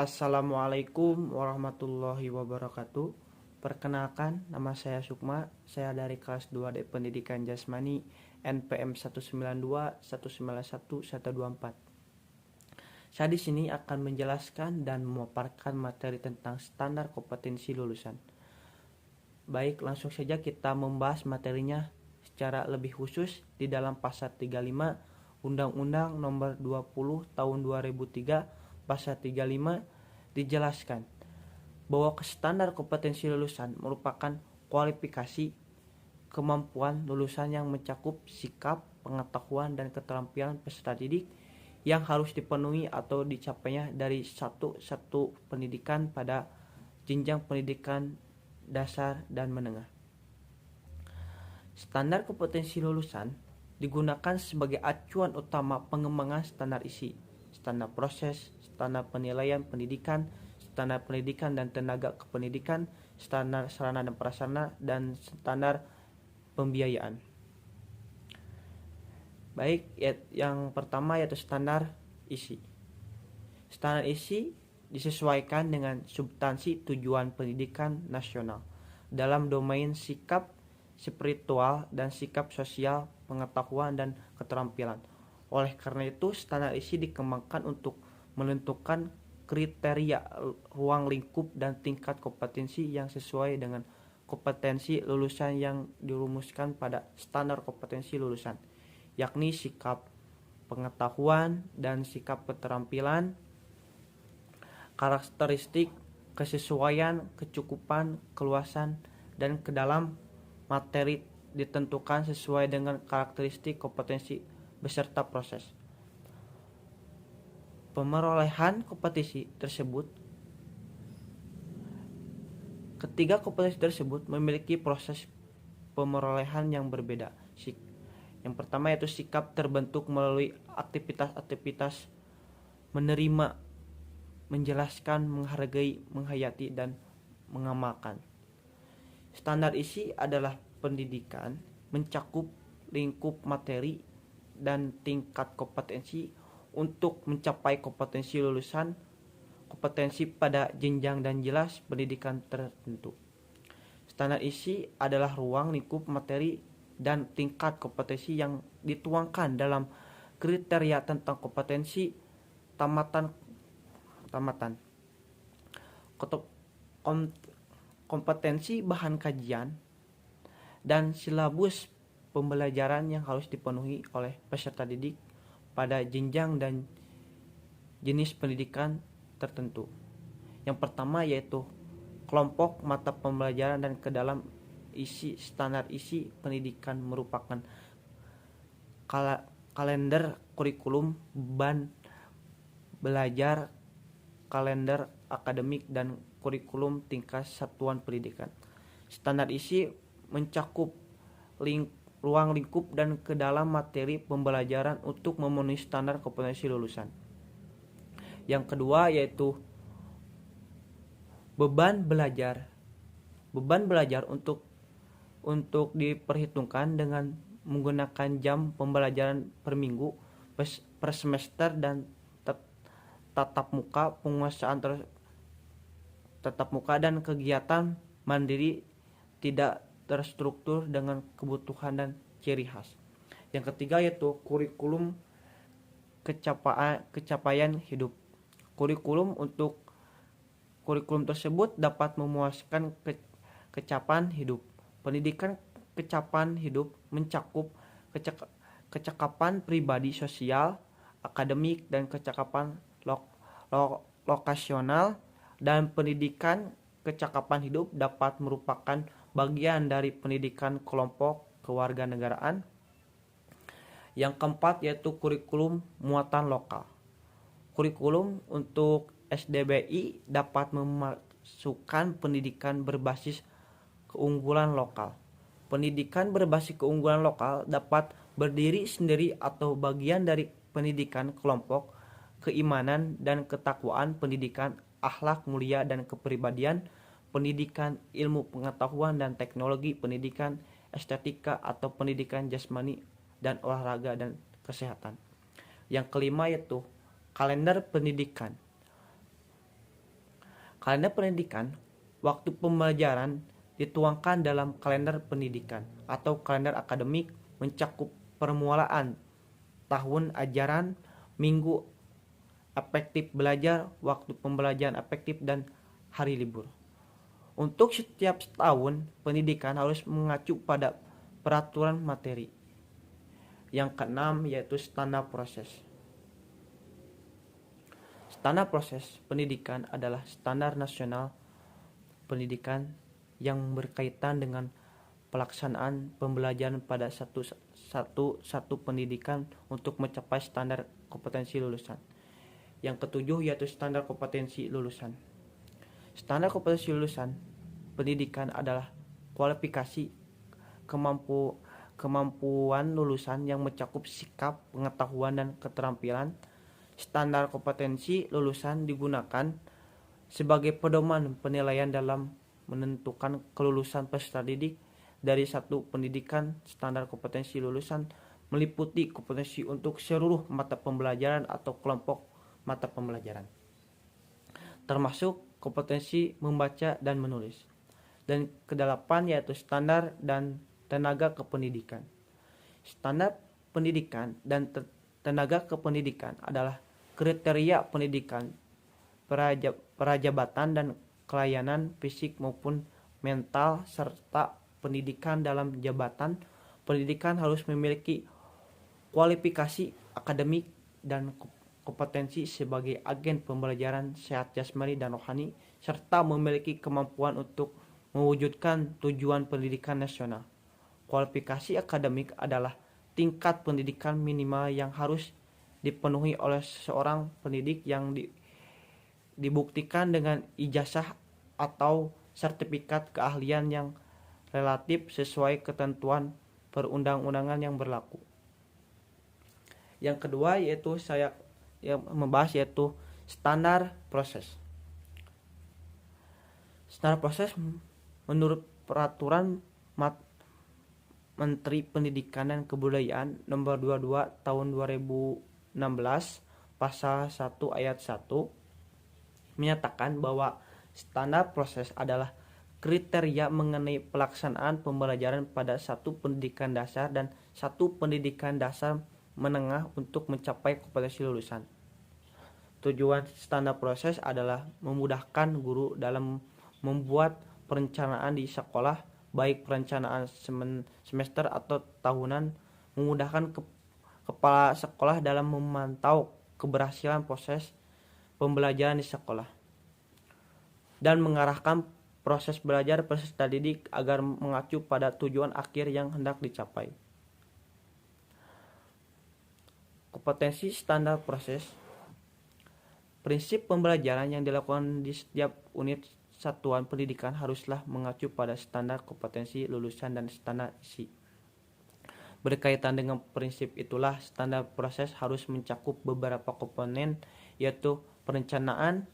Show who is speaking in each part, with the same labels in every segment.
Speaker 1: Assalamualaikum warahmatullahi wabarakatuh. Perkenalkan, nama saya Sukma. Saya dari kelas 2D Pendidikan Jasmani NPM 192191124. Saya di sini akan menjelaskan dan memaparkan materi tentang standar kompetensi lulusan. Baik, langsung saja kita membahas materinya secara lebih khusus di dalam pasal 35 Undang-Undang Nomor 20 Tahun 2003 Pasal 35 dijelaskan bahwa standar kompetensi lulusan merupakan kualifikasi kemampuan lulusan yang mencakup sikap, pengetahuan, dan keterampilan peserta didik yang harus dipenuhi atau dicapainya dari satu pendidikan pada jenjang pendidikan dasar dan menengah. Standar kompetensi lulusan digunakan sebagai acuan utama pengembangan standar isi, standar proses, standar penilaian pendidikan, standar pendidikan dan tenaga kependidikan, standar sarana dan prasarana, dan standar pembiayaan. Baik, yang pertama yaitu standar isi. Standar isi disesuaikan dengan substansi tujuan pendidikan nasional dalam domain sikap spiritual dan sikap sosial, pengetahuan, dan keterampilan. Oleh karena itu, standar isi dikembangkan untuk menentukan kriteria ruang lingkup dan tingkat kompetensi yang sesuai dengan kompetensi lulusan yang dirumuskan pada standar kompetensi lulusan, yakni sikap, pengetahuan, dan sikap keterampilan, karakteristik, kesesuaian, kecukupan, keluasan, dan kedalam materi ditentukan sesuai dengan karakteristik kompetensi beserta proses. Pemerolehan kompetensi tersebut, ketiga kompetensi tersebut memiliki proses pemerolehan yang berbeda. Yang pertama yaitu sikap terbentuk melalui aktivitas-aktivitas menerima, menjelaskan, menghargai, menghayati, dan mengamalkan. Standar isi adalah pendidikan mencakup lingkup materi dan tingkat kompetensi untuk mencapai kompetensi lulusan, kompetensi pada jenjang dan jelas pendidikan tertentu. Standar isi adalah ruang lingkup materi dan tingkat kompetensi yang dituangkan dalam kriteria tentang kompetensi tamatan kompetensi bahan kajian dan silabus pembelajaran yang harus dipenuhi oleh peserta didik pada jenjang dan jenis pendidikan tertentu. Yang pertama yaitu kelompok mata pembelajaran dan kedalam isi. Standar isi pendidikan merupakan kalender kurikulum, beban belajar, kalender akademik, dan kurikulum tingkat satuan pendidikan. Standar isi mencakup ruang lingkup dan kedalam materi pembelajaran untuk memenuhi standar kompetensi lulusan. Yang kedua yaitu beban belajar. Beban belajar untuk diperhitungkan dengan menggunakan jam pembelajaran per minggu, per semester, dan tatap muka, penguasaan tatap muka, dan kegiatan mandiri tidak terstruktur dengan kebutuhan dan ciri khas. Yang ketiga yaitu kurikulum kecapaian hidup. Kurikulum tersebut dapat memuaskan kecapaian hidup. Pendidikan kecapaian hidup mencakup kecakapan pribadi, sosial, akademik, dan kecakapan lokasional, dan pendidikan kecakapan hidup dapat merupakan bagian dari pendidikan kelompok kewarganegaraan. Yang keempat yaitu kurikulum muatan lokal. Kurikulum untuk SDBI dapat memasukkan pendidikan berbasis keunggulan lokal. Pendidikan berbasis keunggulan lokal dapat berdiri sendiri atau bagian dari pendidikan kelompok, keimanan dan ketakwaan, pendidikan akhlak mulia dan kepribadian, pendidikan ilmu pengetahuan dan teknologi, pendidikan estetika atau pendidikan jasmani dan olahraga dan kesehatan. Yang kelima yaitu kalender pendidikan. Kalender pendidikan, waktu pembelajaran dituangkan dalam kalender pendidikan atau kalender akademik mencakup permulaan tahun ajaran, minggu efektif belajar, waktu pembelajaran efektif, dan hari libur. Untuk setiap tahun, pendidikan harus mengacu pada peraturan materi. Yang keenam yaitu standar proses. Standar proses pendidikan adalah standar nasional pendidikan yang berkaitan dengan pelaksanaan pembelajaran pada satu pendidikan untuk mencapai standar kompetensi lulusan. Yang ketujuh yaitu standar kompetensi lulusan. Standar kompetensi lulusan pendidikan adalah kualifikasi kemampuan lulusan yang mencakup sikap, pengetahuan, dan keterampilan. Standar kompetensi lulusan digunakan sebagai pedoman penilaian dalam menentukan kelulusan peserta didik dari satu pendidikan. Standar kompetensi lulusan meliputi kompetensi untuk seluruh mata pembelajaran atau kelompok mata pembelajaran, termasuk kompetensi membaca dan menulis. Dan kedelapan yaitu standar dan tenaga kependidikan. Standar pendidikan dan tenaga kependidikan adalah kriteria pendidikan, perajabatan dan kelayanan fisik maupun mental serta pendidikan dalam jabatan pendidikan harus memiliki kualifikasi akademik dan kompetensi sebagai agen pembelajaran sehat jasmani dan rohani serta memiliki kemampuan untuk mewujudkan tujuan pendidikan nasional. Kualifikasi akademik adalah tingkat pendidikan minimal yang harus dipenuhi oleh seorang pendidik yang dibuktikan dengan ijazah atau sertifikat keahlian yang relatif sesuai ketentuan perundang-undangan yang berlaku. Yang kedua yaitu saya yang membahas yaitu standar proses. Standar proses menurut peraturan Menteri Pendidikan dan Kebudayaan nomor 22 tahun 2016 pasal 1 ayat 1 menyatakan bahwa standar proses adalah kriteria mengenai pelaksanaan pembelajaran pada satu pendidikan dasar dan satu pendidikan dasar menengah untuk mencapai kompetensi lulusan. Tujuan standar proses adalah memudahkan guru dalam membuat perencanaan di sekolah, baik perencanaan semester atau tahunan, memudahkan kepala sekolah dalam memantau keberhasilan proses pembelajaran di sekolah, dan mengarahkan proses belajar peserta didik agar mengacu pada tujuan akhir yang hendak dicapai. Kompetensi standar proses. Prinsip pembelajaran yang dilakukan di setiap unit satuan pendidikan haruslah mengacu pada standar kompetensi lulusan dan standar isi. Berkaitan dengan prinsip itulah, standar proses harus mencakup beberapa komponen, yaitu perencanaan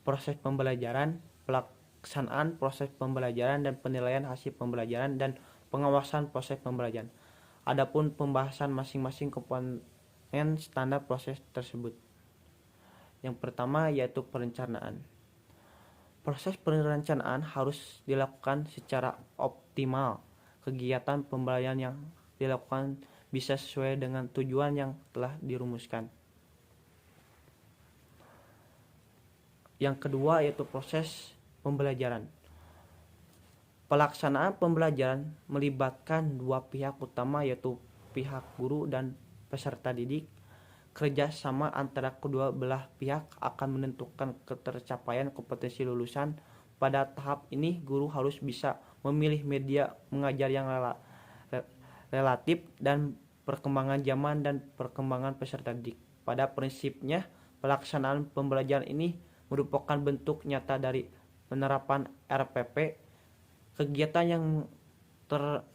Speaker 1: proses pembelajaran, pelaksanaan proses pembelajaran dan penilaian hasil pembelajaran, dan pengawasan proses pembelajaran. Adapun pembahasan masing-masing komponen standar proses tersebut. Yang pertama yaitu perencanaan. Proses perencanaan harus dilakukan secara optimal. Kegiatan pembelajaran yang dilakukan bisa sesuai dengan tujuan yang telah dirumuskan. Yang kedua yaitu proses pembelajaran. Pelaksanaan pembelajaran melibatkan dua pihak utama, yaitu pihak guru dan peserta didik. Kerjasama antara kedua belah pihak akan menentukan ketercapaian kompetensi lulusan. Pada tahap ini, guru harus bisa memilih media mengajar yang relatif dan perkembangan zaman dan perkembangan peserta didik. Pada prinsipnya, pelaksanaan pembelajaran ini merupakan bentuk nyata dari penerapan RPP.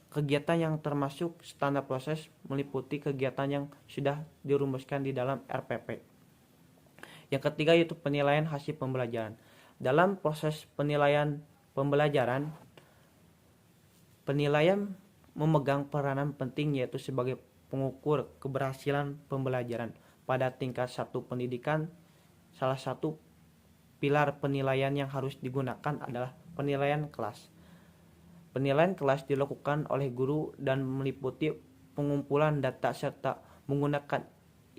Speaker 1: Kegiatan yang termasuk standar proses meliputi kegiatan yang sudah dirumuskan di dalam RPP. Yang ketiga yaitu penilaian hasil pembelajaran. Dalam proses penilaian pembelajaran, penilaian memegang peranan penting, yaitu sebagai pengukur keberhasilan pembelajaran pada tingkat satu pendidikan. Salah satu pilar penilaian yang harus digunakan adalah penilaian kelas. Penilaian kelas dilakukan oleh guru dan meliputi pengumpulan data serta menggunakan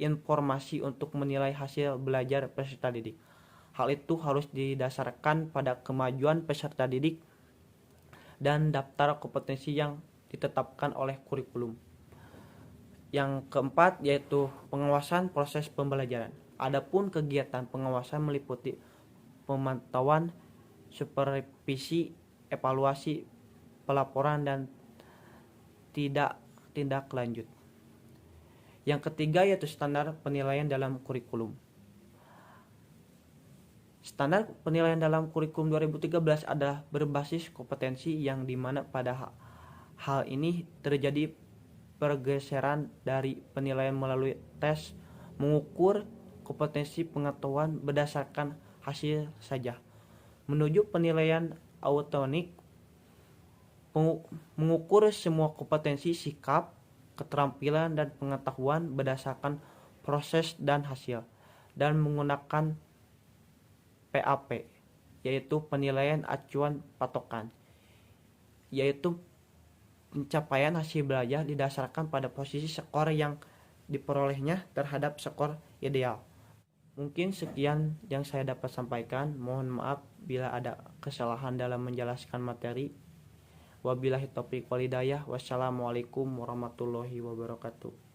Speaker 1: informasi untuk menilai hasil belajar peserta didik. Hal itu harus didasarkan pada kemajuan peserta didik dan daftar kompetensi yang ditetapkan oleh kurikulum. Yang keempat yaitu pengawasan proses pembelajaran. Adapun kegiatan pengawasan meliputi pemantauan, supervisi, evaluasi, pelaporan, dan tindak lanjut. Yang ketiga yaitu standar penilaian dalam kurikulum. Standar penilaian dalam kurikulum 2013 adalah berbasis kompetensi yang dimana pada hal ini terjadi pergeseran dari penilaian melalui tes mengukur kompetensi pengetahuan berdasarkan hasil saja menuju penilaian autonomik mengukur semua kompetensi sikap, keterampilan, dan pengetahuan berdasarkan proses dan hasil dan menggunakan PAP yaitu penilaian acuan patokan, yaitu pencapaian hasil belajar didasarkan pada posisi skor yang diperolehnya terhadap skor ideal. Mungkin sekian yang saya dapat sampaikan. Mohon maaf bila ada kesalahan dalam menjelaskan materi. Wabillahi taufiq wal hidayah. Wassalamualaikum warahmatullahi wabarakatuh.